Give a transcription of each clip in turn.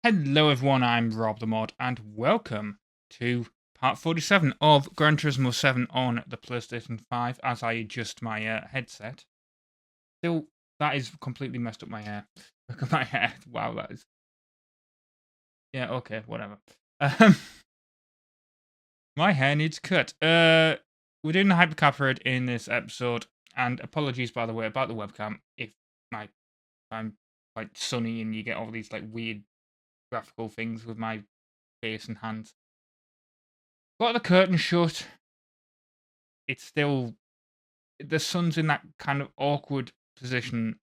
Hello everyone, I'm RobtheMod, and welcome to part 47 of Gran Turismo 7 on the PlayStation 5 as I adjust my headset. Still, that is completely messed up my hair. Look at my hair. Wow, that is... Yeah, okay, whatever. Um, my hair needs cut. We're doing the Hypercar Parade in this episode, and apologies, by the way, about the webcam if I'm quite sunny and you get all these like weird graphical things with my face and hands. Got the curtain shut. It's still, the sun's in that kind of awkward position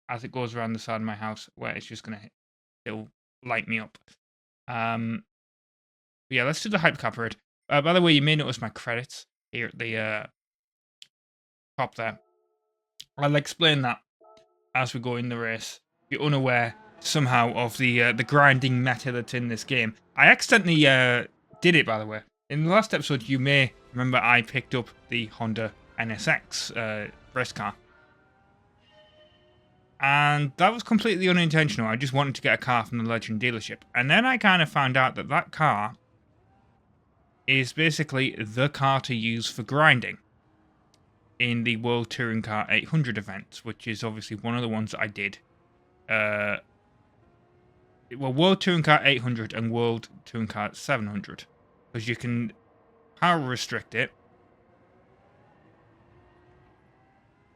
as it goes around the side of my house where it's just gonna still light me up. Yeah, let's do the Hypercar Parade. By the way, you may notice my credits here at the top there. I'll explain that as we go in the race. If you're unaware somehow of the grinding meta that's in this game, I accidentally did it, by the way. In the last episode, you may remember I picked up the Honda NSX race car. And that was completely unintentional. I just wanted to get a car from the Legend dealership. And then I kind of found out that that car is basically the car to use for grinding in the World Touring Car 800 events, which is obviously one of the ones that I did. Well, World Touring Car 800 and World Touring Car 700. Because you can power restrict it.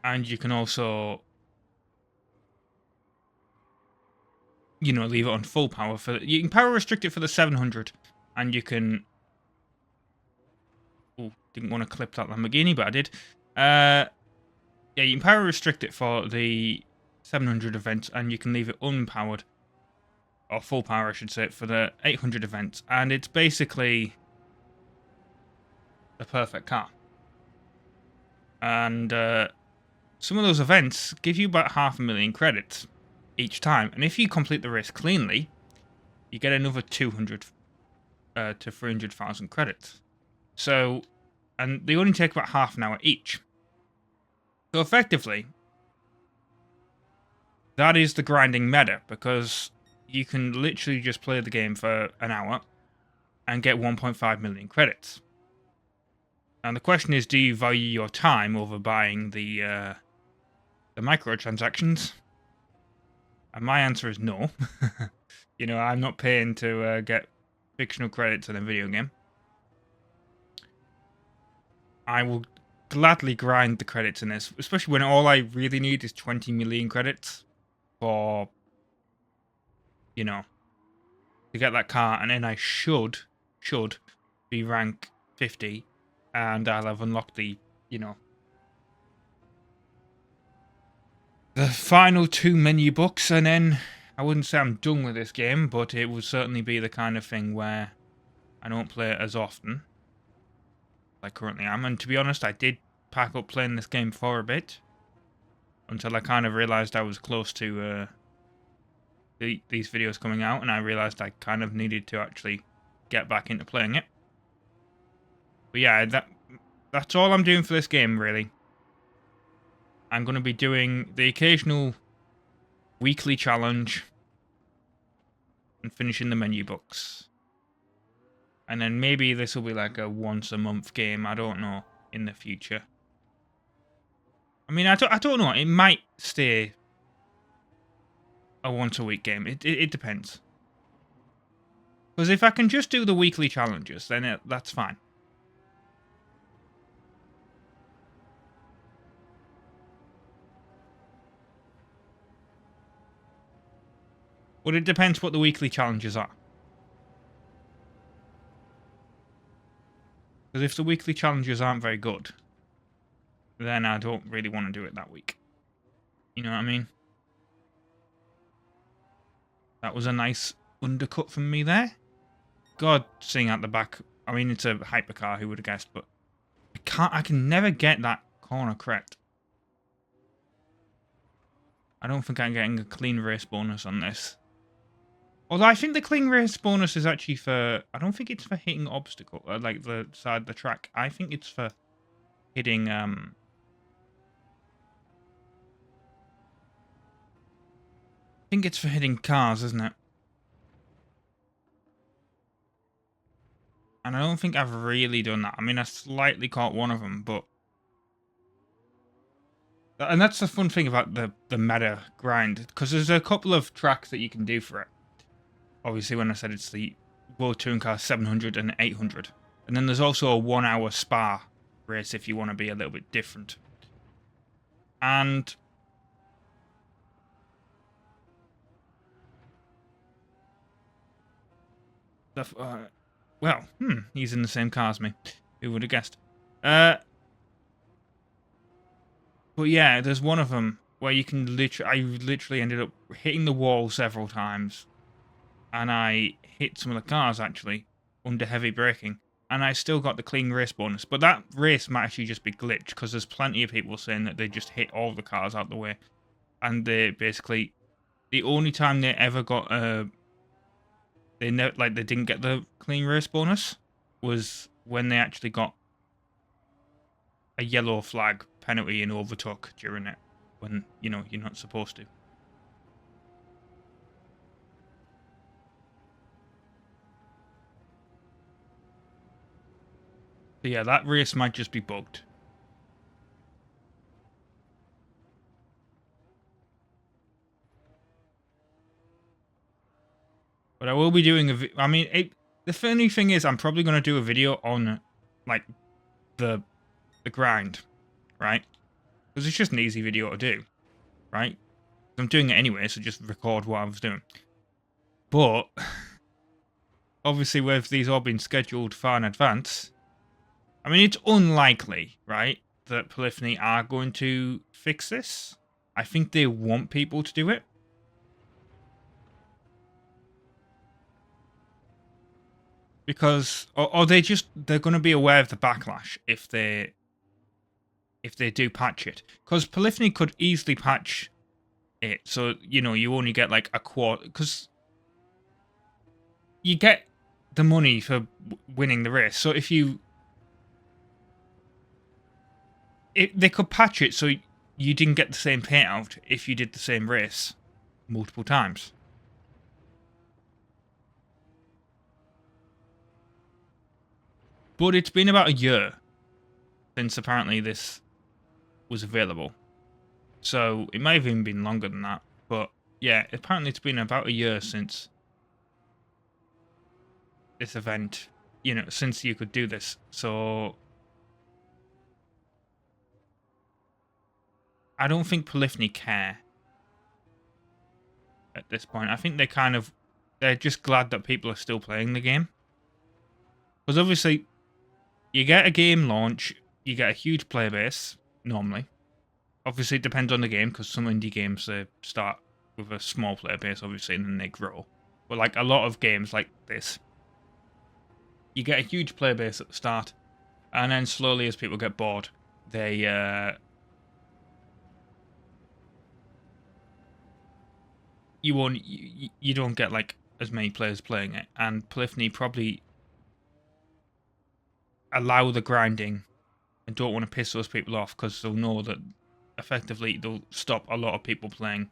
And you can also, you know, leave it on full power. You can power restrict it for the 700. And you can... Oh, didn't want to clip that Lamborghini, but I did. Yeah, you can power restrict it for the 700 events. And you can leave it unpowered. Or full power, I should say, for the 800 events. And it's basically the perfect car. And some of those events give you about 500,000 credits each time. And if you complete the race cleanly, you get another 200 to 300,000 credits. So, and they only take about half an hour each. So effectively, that is the grinding meta, because you can literally just play the game for an hour and get 1.5 million credits. And the question is, do you value your time over buying the microtransactions? And my answer is no. You know, I'm not paying to get fictional credits in a video game. I will gladly grind the credits in this, especially when all I really need is 20 million credits for, you know, to get that car, and then I should be rank 50, and I'll have unlocked the, you know, the final 2 menu books, and then I wouldn't say I'm done with this game, but it would certainly be the kind of thing where I don't play it as often as I currently am. And to be honest, I did pack up playing this game for a bit until I kind of realized I was close to these videos coming out, and I realized I kind of needed to actually get back into playing it. But yeah, that's all I'm doing for this game, really. I'm going to be doing the occasional weekly challenge and finishing the menu books. And then maybe this will be like a once a month game, I don't know, in the future. I mean, I don't know, it might stay a once a week game, it depends. Because if I can just do the weekly challenges, then that's fine. But it depends what the weekly challenges are. Because if the weekly challenges aren't very good, then I don't really want to do it that week. You know what I mean? That was a nice undercut from me there. God, seeing out the back. I mean, it's a hypercar, who would have guessed, but I can never get that corner correct. I don't think I'm getting a clean race bonus on this. Although I think the clean race bonus is actually for... I don't think it's for hitting obstacle, like the side of the track. I think it's for hitting... I think it's for hitting cars, isn't it? And I don't think I've really done that. I mean, I slightly caught one of them, but... And that's the fun thing about the meta grind, because there's a couple of tracks that you can do for it. Obviously, when I said it's the World Touring Car 700 and 800. And then there's also a 1 hour Spa race if you want to be a little bit different. And... well, he's in the same car as me. Who would have guessed? But yeah, there's one of them where you can I literally ended up hitting the wall several times. And I hit some of the cars, actually, under heavy braking. And I still got the clean race bonus. But that race might actually just be glitched, because there's plenty of people saying that they just hit all the cars out the way. And they basically... The only time they ever got they didn't get the clean race bonus was when they actually got a yellow flag penalty and overtook during it, when, you know, you're not supposed to. So yeah, that race might just be bugged. But I will be doing I mean, the funny thing is, I'm probably going to do a video on, like, the grind, right? Because it's just an easy video to do, right? I'm doing it anyway, so just record what I was doing. But, obviously, with these all being scheduled far in advance, I mean, it's unlikely, right, that Polyphony are going to fix this. I think they want people to do it. Because, or they're going to be aware of the backlash if they do patch it. Because Polyphony could easily patch it, so, you know, you only get like a quarter, because you get the money for winning the race. So if they could patch it so you didn't get the same payout if you did the same race multiple times. But it's been about a year since apparently this was available. So it may have even been longer than that. But yeah, apparently it's been about a year since this event, you know, since you could do this. So I don't think Polyphony care at this point. I think they're just glad that people are still playing the game. Because obviously, you get a game launch, you get a huge player base, normally. Obviously, it depends on the game, because some indie games, they start with a small player base, obviously, and then they grow. But like a lot of games like this, you get a huge player base at the start, and then slowly as people get bored, they you don't get like as many players playing it, and Polyphony probably allow the grinding and don't want to piss those people off, because they'll know that effectively they'll stop a lot of people playing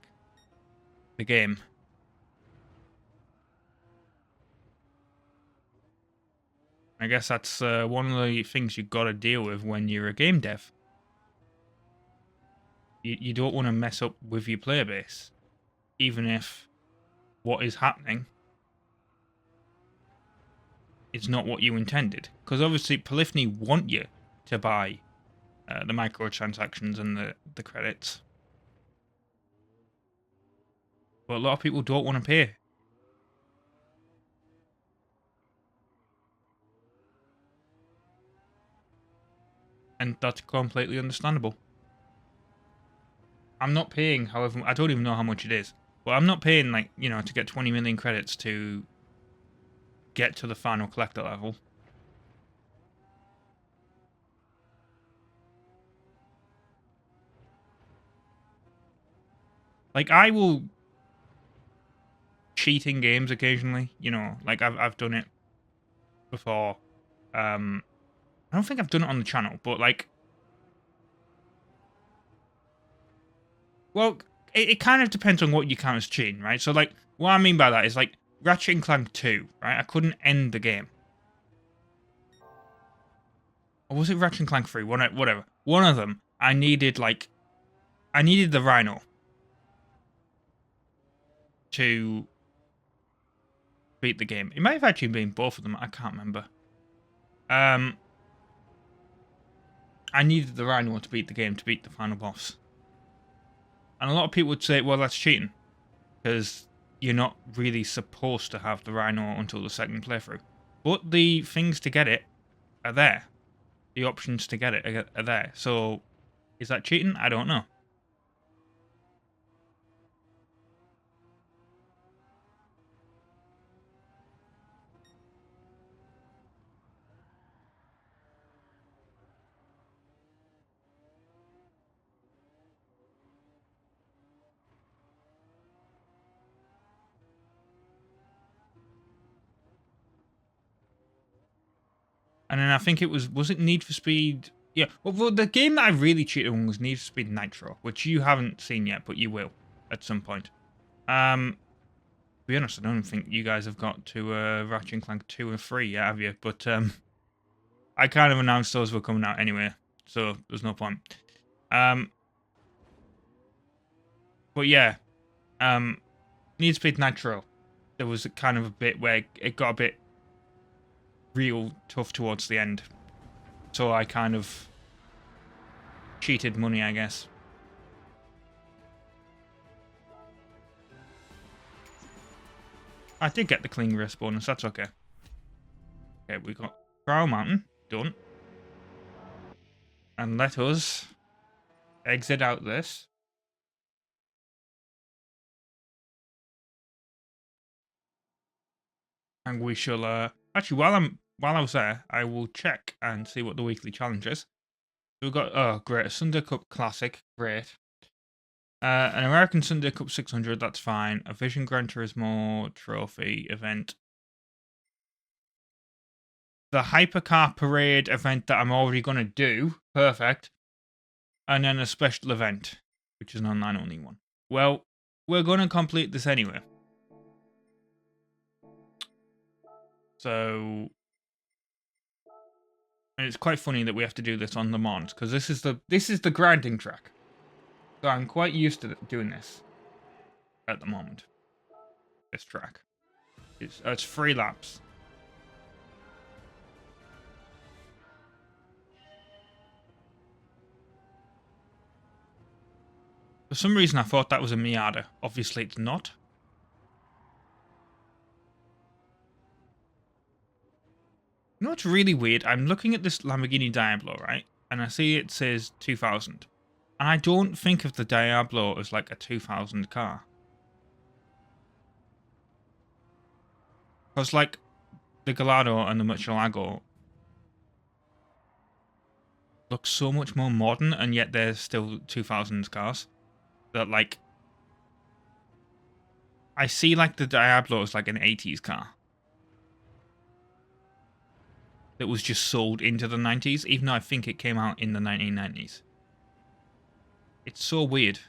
the game. I guess that's one of the things you've got to deal with when you're a game dev. You don't want to mess up with your player base, even if what is happening is not what you intended. Because obviously Polyphony want you to buy the microtransactions and the credits. But a lot of people don't want to pay. And that's completely understandable. I'm not paying, however, I don't even know how much it is. But I'm not paying, like, you know, to get 20 million credits to get to the final collector level. Like, I will cheat in games occasionally, you know, like I've done it before. I don't think I've done it on the channel, but like, well, it kind of depends on what you count as cheating, right? So like, what I mean by that is like Ratchet and Clank 2, right? I couldn't end the game. Or was it Ratchet and Clank 3? Whatever. One of them, I needed the Rhino to beat the game. It might have actually been both of them. I can't remember. I needed the Rhino to beat the game, to beat the final boss. And a lot of people would say, well, that's cheating. Because you're not really supposed to have the Rhino until the second playthrough. But the things to get it are there. The options to get it are there. So, is that cheating? I don't know. And then I think it was it Need for Speed? Yeah, well, the game that I really cheated on was Need for Speed Nitro, which you haven't seen yet, but you will at some point. To be honest, I don't think you guys have got to Ratchet and Clank 2 and 3 yet, have you? But I kind of announced those were coming out anyway, so there's no point. But yeah, Need for Speed Nitro, there was a kind of a bit where it got a bit real tough towards the end. So I kind of cheated money, I guess. I did get the clean race bonus, that's okay. Okay, we got Brow Mountain, done. And let us exit out this. And we shall, actually, while I was there, I will check and see what the weekly challenge is. We've got, oh, great, a Sunday Cup Classic, great. An American Sunday Cup 600, that's fine. A Vision Gran Turismo trophy event. The Hypercar Parade event that I'm already going to do, perfect. And then a special event, which is an online only one. Well, we're going to complete this anyway. So, and it's quite funny that we have to do this on Le Mans because this is the grinding track. So I'm quite used to doing this at the moment. This track, it's 3 laps. For some reason, I thought that was a Miata. Obviously, it's not. You know what's really weird? I'm looking at this Lamborghini Diablo, right? And I see it says 2000. And I don't think of the Diablo as like a 2000 car. Because like the Gallardo and the Murcielago look so much more modern, and yet they're still 2000s cars. That like... I see like the Diablo as like an 80s car. That was just sold into the 90s, even though I think it came out in the 1990s. It's so weird.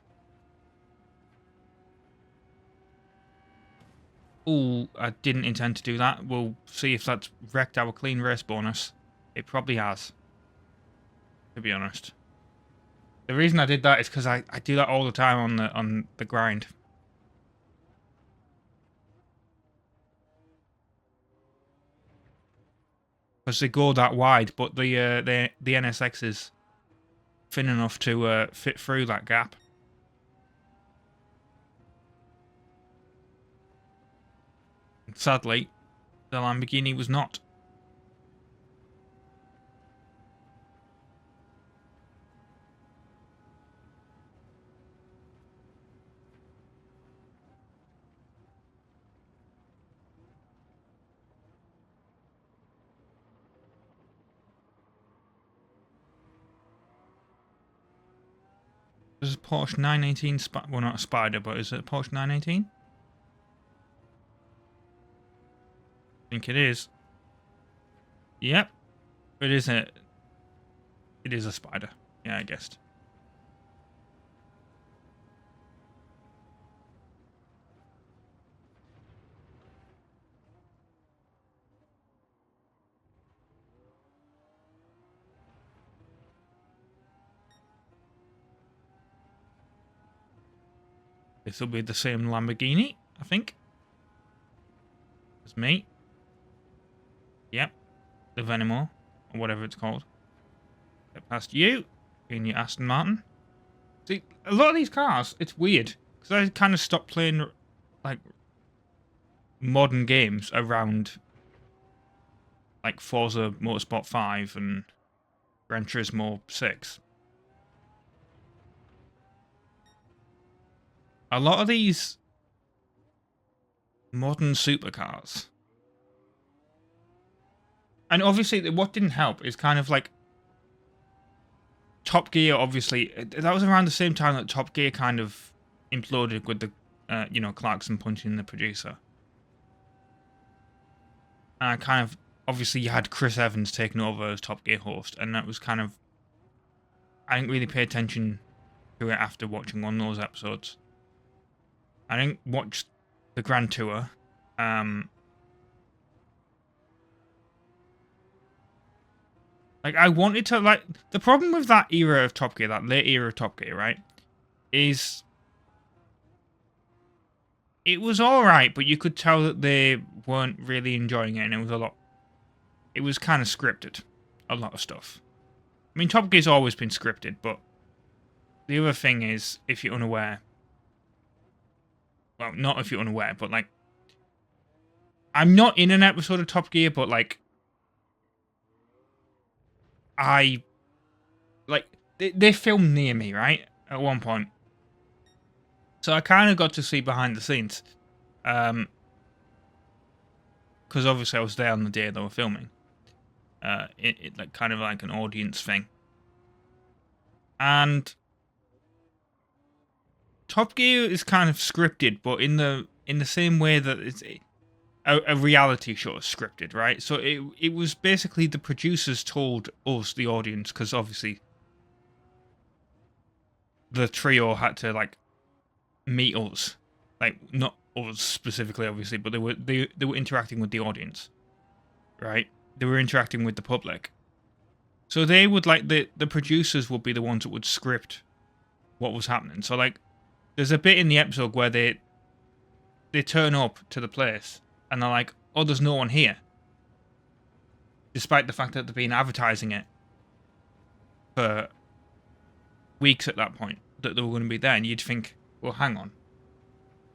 Oh, I didn't intend to do that. We'll see if that's wrecked our clean race bonus. It probably has, to be honest. The reason I did that is because I do that all the time on the grind. Because they go that wide, but the NSX is thin enough to fit through that gap. Sadly, the Lamborghini was not. This is a Porsche 918 well, not a Spider, but is it a Porsche 918? I think it is. Yep. It is a Spider. Yeah, I guessed. This will be the same Lamborghini, I think. As me. Yep. The Venimo, or whatever it's called. Get past you in your Aston Martin. See, a lot of these cars, it's weird. Because I kind of stopped playing, like, modern games around, like, Forza Motorsport 5 and Gran Turismo 6. A lot of these modern supercars. And obviously, what didn't help is kind of like Top Gear, obviously, that was around the same time that Top Gear kind of imploded with the, Clarkson punching the producer. And kind of, obviously, you had Chris Evans taking over as Top Gear host, and that was kind of, I didn't really pay attention to it after watching one of those episodes. I didn't watch the Grand Tour. Like, I wanted to, like... The problem with that era of Top Gear, that late era of Top Gear, right, is... It was alright, but you could tell that they weren't really enjoying it, and it was a lot... It was kind of scripted. A lot of stuff. I mean, Top Gear's always been scripted, but... The other thing is, if you're unaware... Well, not if you're unaware, but, like... I'm not in an episode of Top Gear, but, like... They filmed near me, right? At one point. So I kind of got to see behind the scenes. Because obviously I was there on the day they were filming. It like kind of like an audience thing. And Top Gear is kind of scripted, but in the same way that it's a reality show is scripted, right? So it was basically the producers told us, the audience, because obviously the trio had to like meet us, like not us specifically, obviously, but they were interacting with the audience, right? They were interacting with the public, so they would like the producers would be the ones that would script what was happening. So like, there's a bit in the episode where they turn up to the place and they're like, "Oh, there's no one here," despite the fact that they've been advertising it for weeks at that point that they were going to be there, and you'd think, well, hang on.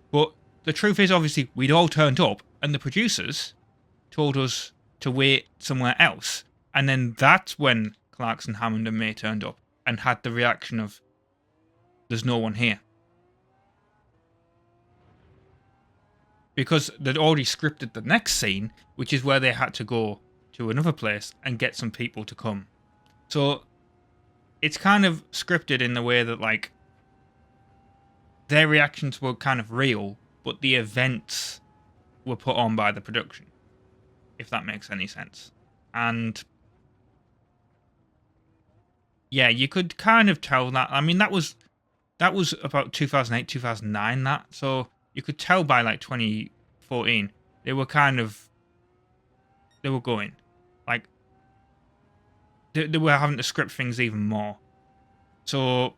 But the truth is, obviously, we'd all turned up, and the producers told us to wait somewhere else. And then that's when Clarkson, Hammond, and May turned up and had the reaction of, "There's no one here." Because they'd already scripted the next scene, which is where they had to go to another place and get some people to come. So it's kind of scripted in the way that, like, their reactions were kind of real, but the events were put on by the production, if that makes any sense. And yeah, you could kind of tell that. I mean, that was about 2008, 2009, that. So you could tell by like 2014, they were going. Like, they were having to script things even more. So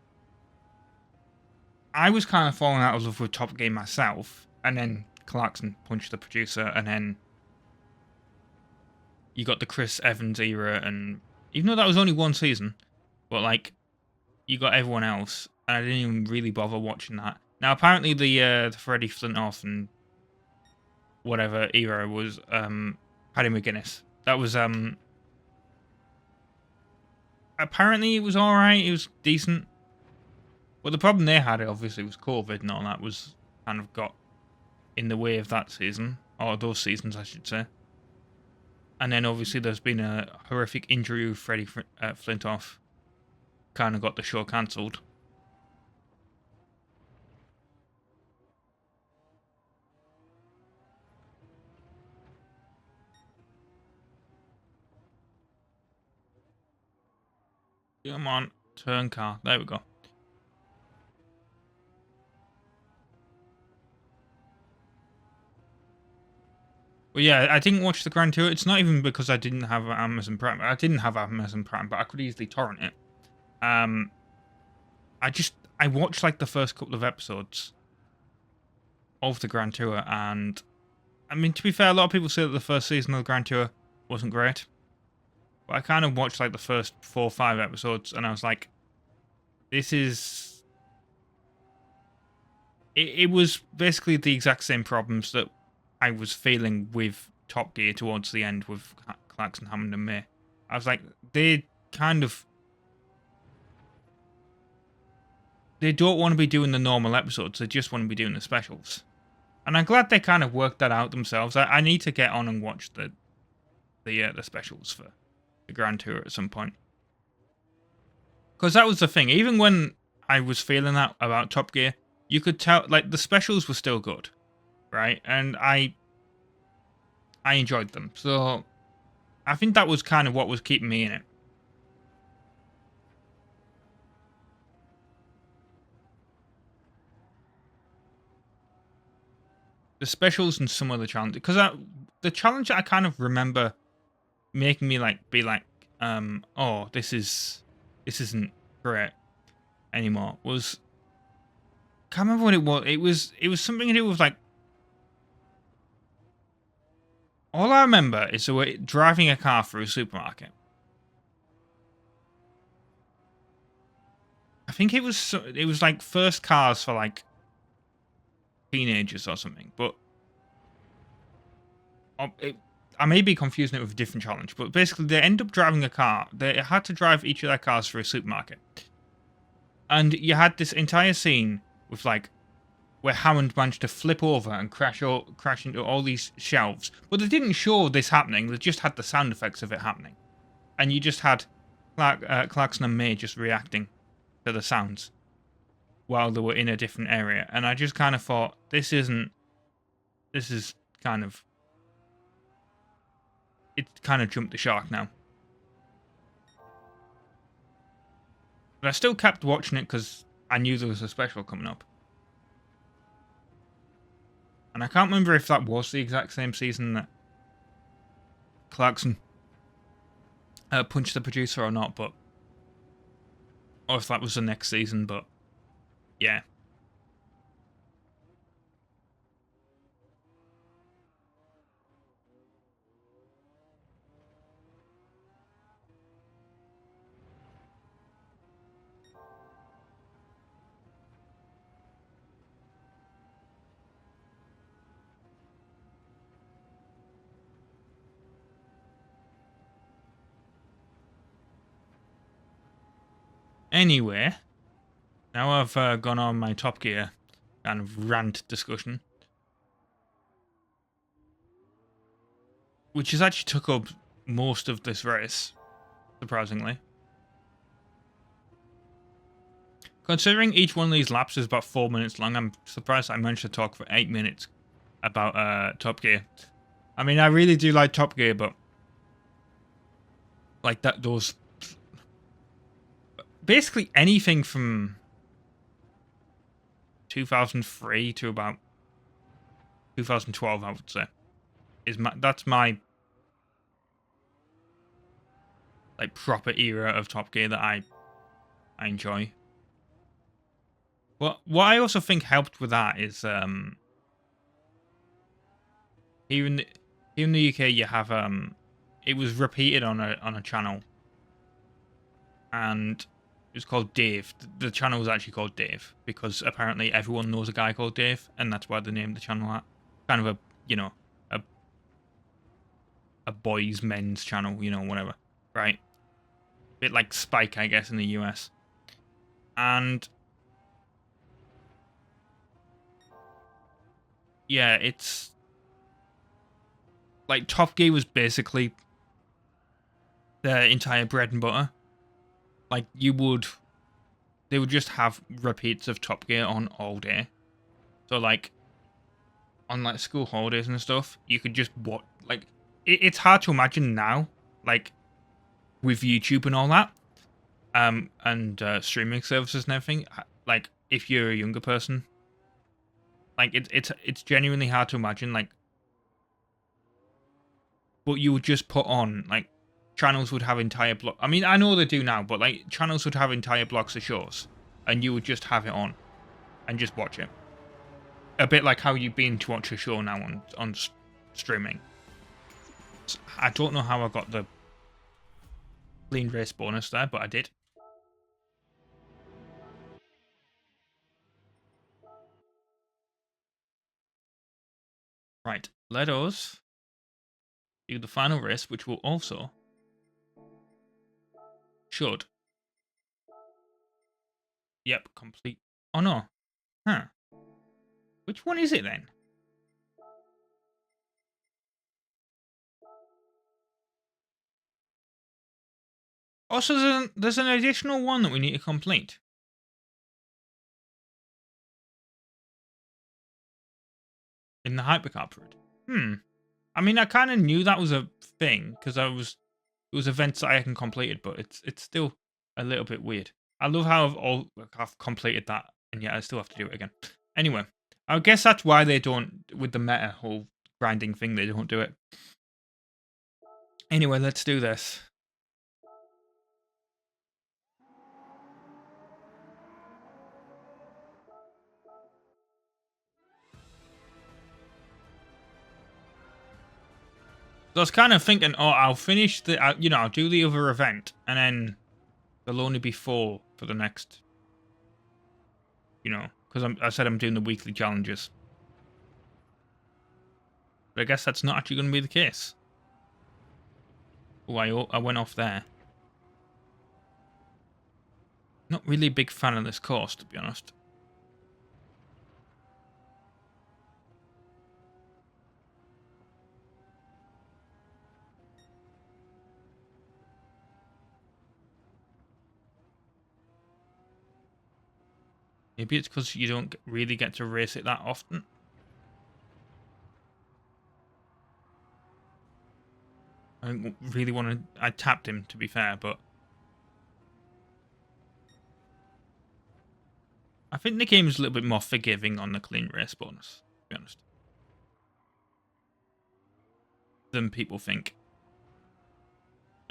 I was kind of falling out of love with Top Gear myself, and then Clarkson punched the producer, and then you got the Chris Evans era, and even though that was only one season, but like, you got everyone else, and I didn't even really bother watching that. Now apparently the Freddie Flintoff and whatever era was Paddy McGuinness. That was apparently it was alright, it was decent. But the problem they had, obviously, was COVID and all that was kind of got in the way of that season, or those seasons, I should say. And then obviously there's been a horrific injury with Freddie Flintoff. Kind of got the show cancelled. Come on, turn car. There we go. But yeah, I didn't watch the Grand Tour. It's not even because I didn't have Amazon Prime. I didn't have Amazon Prime, but I could easily torrent it. I watched like the first couple of episodes, of the Grand Tour, and I mean, to be fair, a lot of people say that the first season of the Grand Tour wasn't great, but I kind of watched like the first 4 or 5 episodes, and I was like, this is... It was basically the exact same problems that I was feeling with Top Gear towards the end with Clarkson, Hammond and May. I was like, they kind of... They don't want to be doing the normal episodes, they just want to be doing the specials. And I'm glad they kind of worked that out themselves. I need to get on and watch the specials for the Grand Tour at some point. Because that was the thing. Even when I was feeling that about Top Gear, you could tell, like, the specials were still good, right? And I enjoyed them. So I think that was kind of what was keeping me in it. The specials and some of the challenges, because the challenge that I kind of remember making me like be like, oh, this isn't great anymore, was, can't remember what it was. It was something to do with like, all I remember is driving a car through a supermarket. I think it was like first cars for like teenagers or something, but I may be confusing it with a different challenge, but basically they end up driving a car. They had to drive each of their cars through a supermarket. And you had this entire scene with like where Hammond managed to flip over and crash into all these shelves. But they didn't show this happening, they just had the sound effects of it happening. And you just had Clarkson and May just reacting to the sounds while they were in a different area. And I just kind of thought, this is kind of... It kind of jumped the shark now. But I still kept watching it because I knew there was a special coming up. And I can't remember if that was the exact same season that Clarkson punched the producer or not, but... Or if that was the next season, but... Yeah. Anyway, now I've gone on my Top Gear kind of rant discussion, which has actually took up most of this race, surprisingly. Considering each one of these laps is about 4 minutes long, I'm surprised I managed to talk for 8 minutes about Top Gear. I mean, I really do like Top Gear, but like those... Basically anything from 2003 to about 2012, I would say, that's my like proper era of Top Gear that I enjoy. But what I also think helped with that is here in the UK you have it was repeated on a channel, and it was called Dave. The channel was actually called Dave because apparently everyone knows a guy called Dave, and that's why they named the channel that. Kind of a, you know, a boys' men's channel, you know, whatever, right? Bit like Spike, I guess, in the US. And yeah, it's like Top Gear was basically their entire bread and butter. Like, they would just have repeats of Top Gear on all day. So, like, on, like, school holidays and stuff, you could just watch, like, it's hard to imagine now, like, with YouTube and all that, and streaming services and everything, like, if you're a younger person, like, it's genuinely hard to imagine, like, but you would just put on, like, channels would have entire blocks. I mean, I know they do now, but like channels would have entire blocks of shows, and you would just have it on and just watch it. a bit like how you've been to watch a show now on streaming. So I don't know how I got the clean race bonus there, but I did. Right, let us do the final race, which will also should. Yep, complete. Oh no. Huh. Which one is it then? Also, there's an additional one that we need to complete. In the Hypercar Parade. I mean, I kind of knew that was a thing because it was events that I hadn't completed, but it's still a little bit weird. I love how I've completed that, and yet I still have to do it again. Anyway, I guess that's why they don't, with the meta whole grinding thing, they don't do it. Anyway, let's do this. So I was kind of thinking, oh, I'll finish I'll do the other event, and then there'll only be 4 for the next, because I said I'm doing the weekly challenges. But I guess that's not actually going to be the case. Oh, I went off there. Not really a big fan of this course, to be honest. Maybe it's because you don't really get to race it that often. I don't really want to... I tapped him, to be fair, but... I think the game is a little bit more forgiving on the clean race bonus, to be honest. Than people think.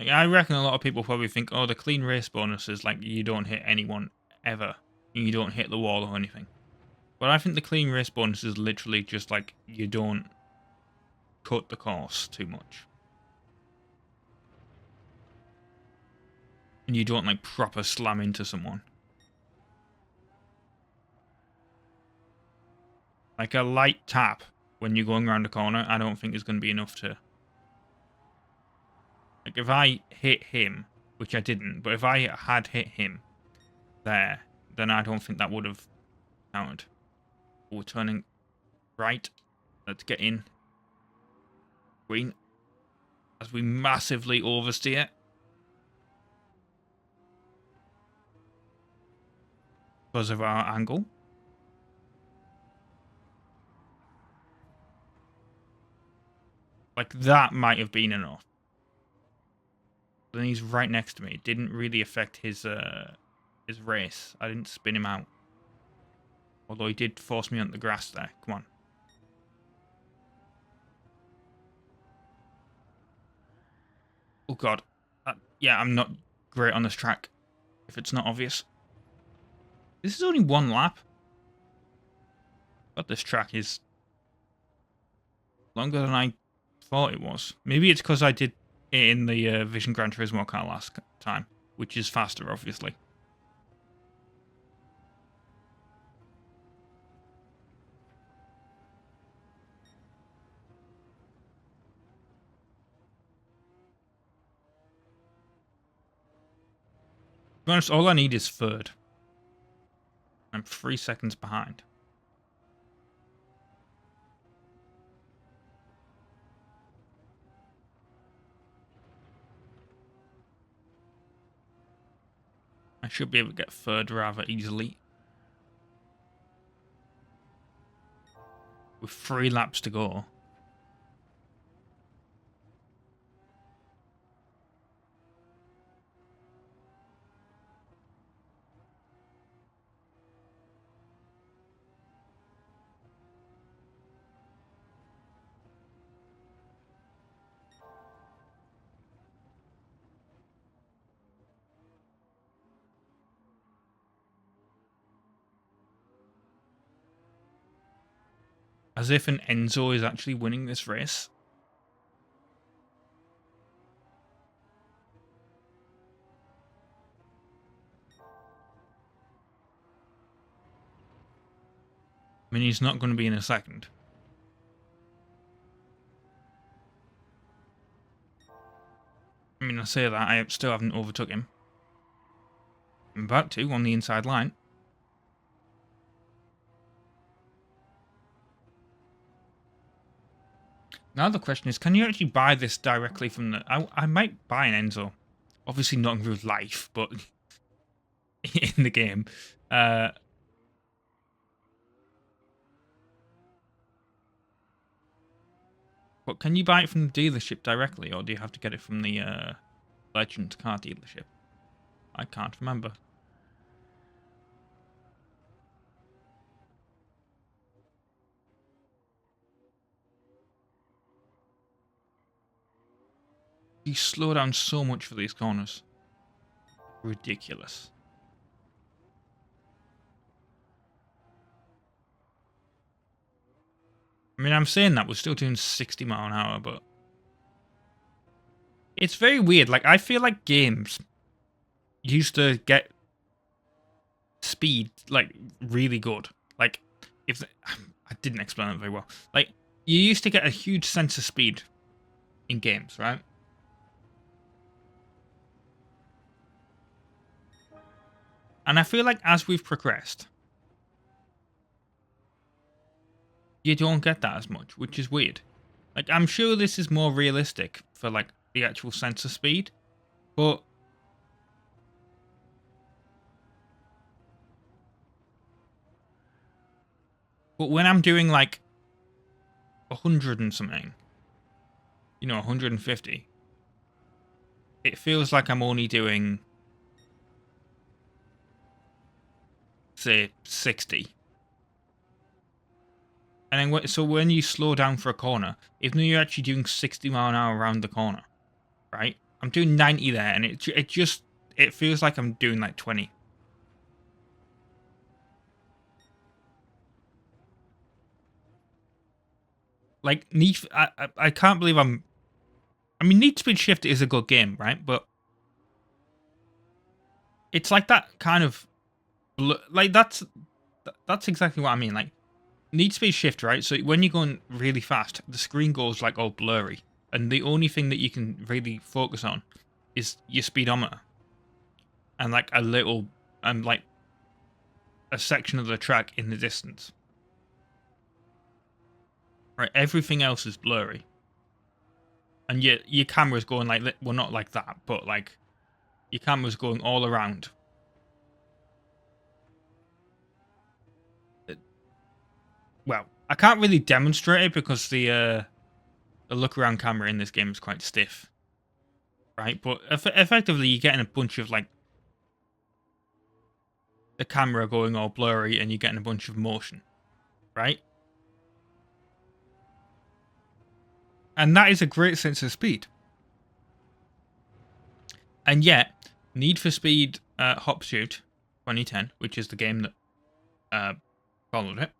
Like, I reckon a lot of people probably think, oh, the clean race bonus is like you don't hit anyone ever. And you don't hit the wall or anything. But I think the clean race bonus is literally just like you don't cut the course too much. And you don't like proper slam into someone. Like a light tap when you're going around a corner, I don't think is going to be enough to... Like if I hit him, which I didn't, but if I had hit him there, then I don't think that would have counted. We're turning right. Let's get in. Green. As we massively oversteer. Because of our angle. Like that might have been enough. Then he's right next to me. It didn't really affect his race. I didn't spin him out. Although he did force me on the grass there. Come on. Oh god. Yeah, I'm not great on this track. If it's not obvious. This is only 1 lap. But this track is longer than I thought it was. Maybe it's because I did it in the Vision Gran Turismo car last time. Which is faster, obviously. To be honest, all I need is 3rd. I'm 3 seconds behind. I should be able to get 3rd rather easily. With 3 laps to go. As if an Enzo is actually winning this race. I mean, he's not going to be in a second. I mean, I say that, I still haven't overtook him. I'm about to, on the inside line. Now the question is, can you actually buy this directly from the... I might buy an Enzo. Obviously not in real life, but in the game. But can you buy it from the dealership directly, or do you have to get it from the Legend car dealership? I can't remember. You slow down so much for these corners. Ridiculous. I mean, I'm saying that we're still doing 60 mile an hour, but it's very weird. Like, I feel like games used to get speed, like, really good. Like, if... I didn't explain it very well. Like, you used to get a huge sense of speed in games, right? And I feel like as we've progressed, you don't get that as much, which is weird. Like, I'm sure this is more realistic for, like, the actual sense of speed, but when I'm doing, like, 100 and something, you know, 150, it feels like I'm only doing, say, 60. And then, so when you slow down for a corner, even though you're actually doing 60 mile an hour around the corner, right? I'm doing 90 there, and it feels like I'm doing like 20. Like, I can't believe I mean, Need Speed Shift is a good game, right? But it's like that kind of, like, that's exactly what I mean. Like, Need Speed Shift, right? So when you're going really fast, the screen goes like all blurry, and the only thing that you can really focus on is your speedometer and like a little like a section of the track in the distance. Right, everything else is blurry, and your camera's going like, well, not like that, but like your camera's going all around. Well, I can't really demonstrate it because the look around camera in this game is quite stiff, right? But effectively, you're getting a bunch of like the camera going all blurry, and you're getting a bunch of motion, right? And that is a great sense of speed. And yet, Need for Speed Hop Shoot 2010, which is the game that followed it,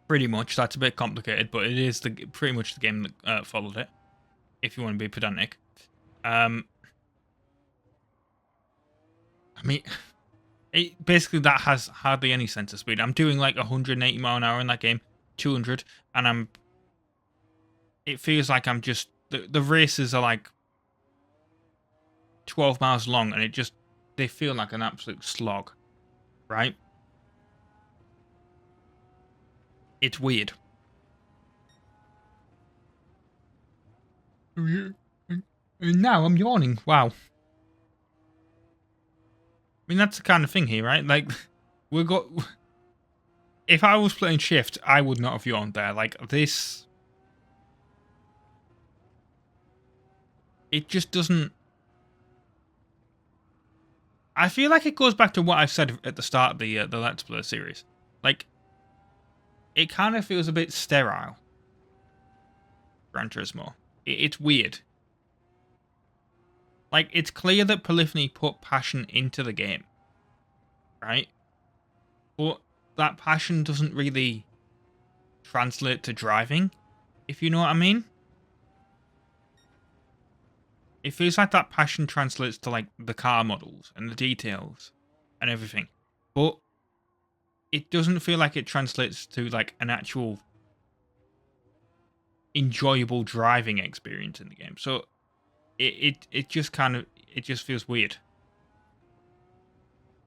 pretty much, that's a bit complicated, but it is pretty much the game that followed it, if you want to be pedantic. I mean, basically that has hardly any sense of speed. I'm doing like 180 mile an hour in that game, 200, and it feels like I'm just, the races are like 12 miles long, and they feel like an absolute slog, right? It's weird. Now I'm yawning. Wow. I mean, that's the kind of thing here, right? Like, if I was playing Shift, I would not have yawned there. Like, this... It just doesn't... I feel like it goes back to what I said at the start of the Let's Play series. Like, it kind of feels a bit sterile. Gran Turismo. It's weird. Like, it's clear that Polyphony put passion into the game. Right? but that passion doesn't really translate to driving, if you know what I mean. It feels like that passion translates to like the car models and the details and everything, but it doesn't feel like it translates to like an actual enjoyable driving experience in the game. So it just kind of, it just feels weird.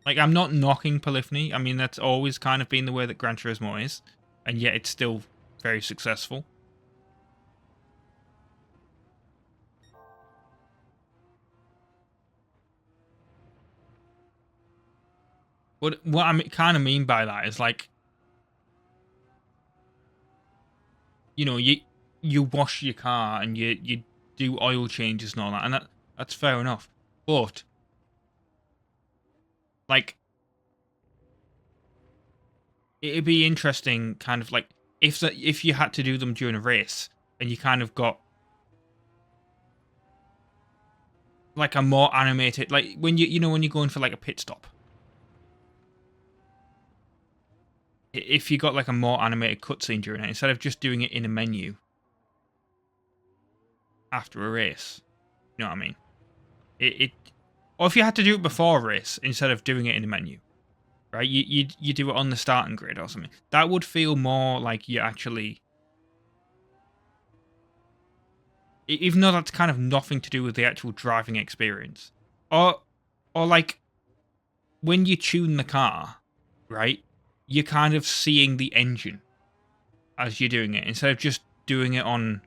Like, I'm not knocking Polyphony. I mean, that's always kind of been the way that Gran Turismo is, and yet it's still very successful. But what I kind of mean by that is like, you know, you wash your car and you do oil changes and all that, and that's fair enough. But like, it'd be interesting, kind of like if you had to do them during a race and you kind of got like a more animated, like when you know when you're going for like a pit stop. If you got like a more animated cutscene during it, instead of just doing it in a menu after a race, you know what I mean? It or if you had to do it before a race instead of doing it in a menu, right? You do it on the starting grid or something. That would feel more like you actually, even though that's kind of nothing to do with the actual driving experience, or like when you tune the car, right? You're kind of seeing the engine as you're doing it instead of just doing it on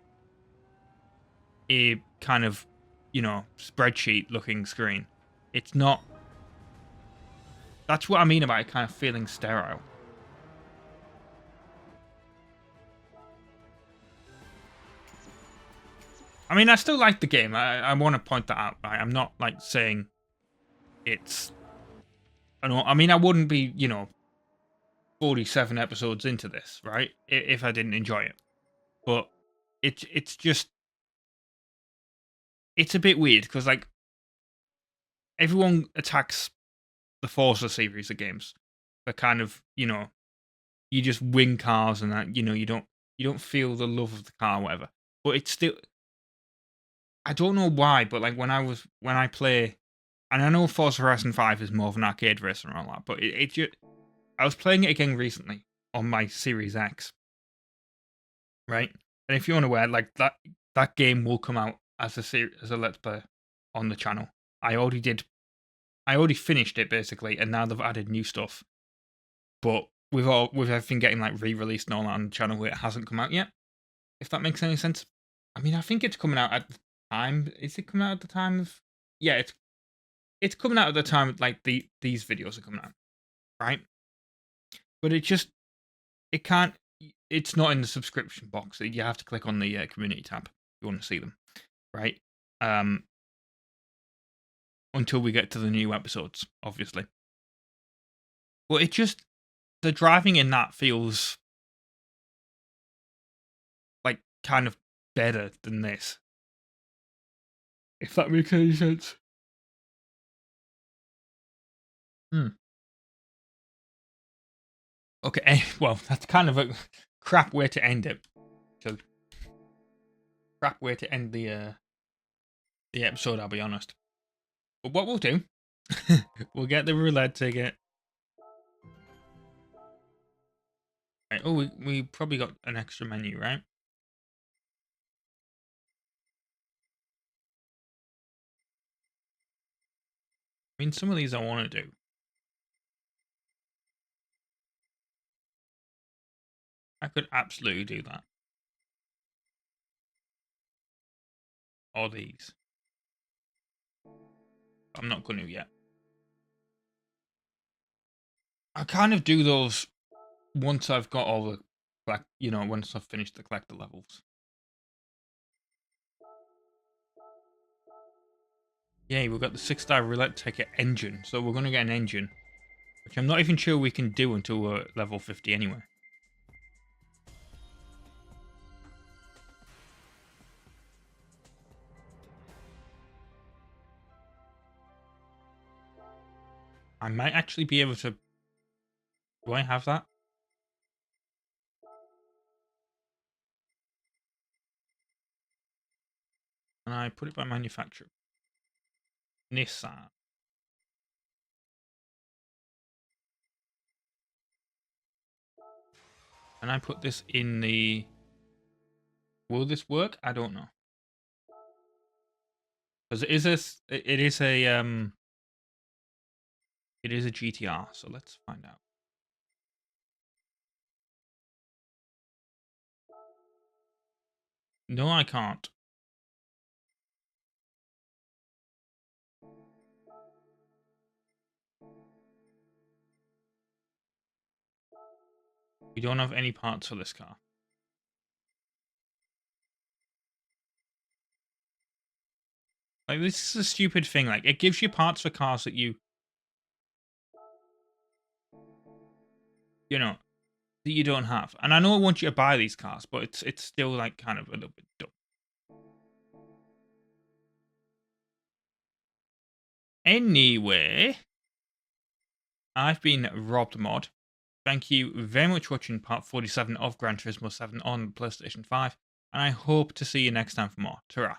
a kind of, you know, spreadsheet looking screen. It's not. That's what I mean about it kind of feeling sterile. I mean, I still like the game. I want to point that out. Right? I'm not like saying it's. I mean, I wouldn't be, you know, 47 episodes into this, right? If I didn't enjoy it. But it's just, it's a bit weird because like everyone attacks the Forza series of games. They're kind of, you know, you just win cars and that, you know, you don't feel the love of the car or whatever. But it's still, I don't know why, but like when I play, and I know Forza Horizon 5 is more of an arcade racer and all that, but it just, I was playing it again recently on my Series X, right? And if you're unaware, like that game will come out as as a Let's Play on the channel. I already finished it basically, and now they've added new stuff. But with everything getting like re-released and all that on the channel, it hasn't come out yet. If that makes any sense. I mean, I think it's coming out at the time. Is it coming out at the time of? Yeah, it's coming out at the time like these videos are coming out, right? But it can't. It's not in the subscription box. You have to click on the community tab if you want to see them, right? Um, until we get to the new episodes, obviously. But it just, the driving in that feels like kind of better than this. If that makes any sense. Hmm. Okay, well, that's kind of a crap way to end it. So, crap way to end the episode, I'll be honest. But what we'll do, we'll get the roulette ticket. Right, oh, we probably got an extra menu, right? I mean, some of these I want to do. I could absolutely do that. Or these. I'm not going to yet. I kind of do those once I've got all the, you know, once I've finished the collector levels. Yay, we've got the 6-star roulette ticket engine. So we're going to get an engine, which I'm not even sure we can do until we're level 50 anyway. I might actually be able to Do I have that? And I put it by manufacturer. Nissan. And I put this in the... Will this work? I don't know. Because it is a GTR, so let's find out. No, I can't. We don't have any parts for this car. Like, this is a stupid thing. Like, it gives you parts for cars that you know, that you don't have. And I know I want you to buy these cars, but it's still, like, kind of a little bit dumb. Anyway, I've been RobtheMod. Thank you very much for watching part 47 of Gran Turismo 7 on PlayStation 5. And I hope to see you next time for more. Ta-ra.